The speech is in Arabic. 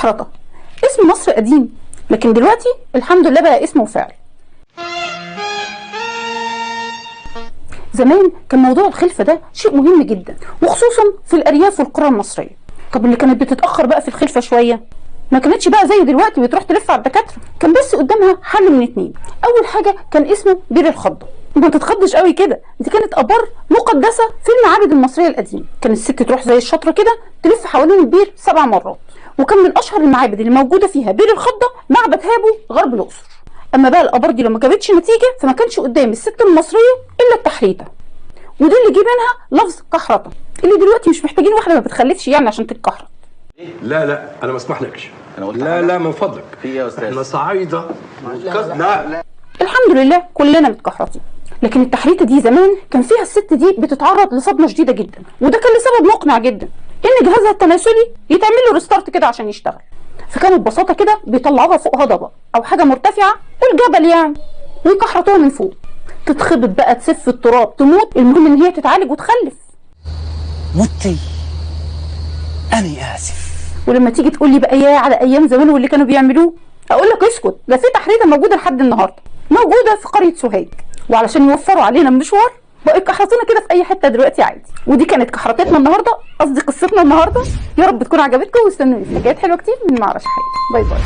كحرطة اسم مصر قديم، لكن دلوقتي الحمد لله بقى اسمه وفعل. زمان كان موضوع الخلفة ده شيء مهم جدا، وخصوصا في الأرياف والقرى المصرية. طب اللي كانت بتتأخر بقى في الخلفة شوية ما كانتش بقى زي دلوقتي وتروح تلف على الدكاترة، كان بس قدامها حل من اتنين. أول حاجة كان اسمه بير الخضة. ما تتخضش قوي كده، دي كانت آبار مقدسة في المعابد المصرية القديمة. كان الست تروح زي الشطرة كده تلف حوالين البير 7 مرات، وكان من أشهر المعابد اللي موجودة فيها بير الخضة معبد هابو غرب الأقصر. أما بقى الآبار دي لو ما جابتش نتيجة فما كانش قدام الست المصرية إلا التحريتة، ودي اللي جه منها لفظ كحرطة، اللي دلوقتي مش محتاجين واحدة ما بتخلفش يعني عشان تتكحرط. لا انا ما اسمحلكش. انا قلت لا من فضلك، في ايه يا استاذ؟ احنا صعايده. لا الحمد لله كلنا متكحرطين، لكن التحريتة دي زمان كان فيها الست دي بتتعرض لصدمة شديدة جدا، وده كان لسبب مقنع جدا، ان جهازها التناسلي يتعمل له ريستارت كده عشان يشتغل. فكانوا ببساطة كده بيطلعوها فوق هضبة او حاجة مرتفعة، والجبل يعني، ويكحرطوها من فوق، تتخبط بقى تسف التراب تموت، المهم ان هي تتعالج وتخلف. متي أنا آسف. ولما تيجي تقول لي بقى يا على ايام زمان واللي كانوا بيعملوه، اقول لك اسكت، ده في تحريته موجوده لحد النهارده، موجوده في قريه سوهاج، وعلشان يوفروا علينا المشوار بقوا يكحرطونا كده في اي حته دلوقتي عادي. ودي كانت كحرطتنا النهارده، قصدي قصتنا النهارده. يا رب تكون عجبتكم، واستنوني في حاجات حلوه كتير من معرش حاجه. باي باي.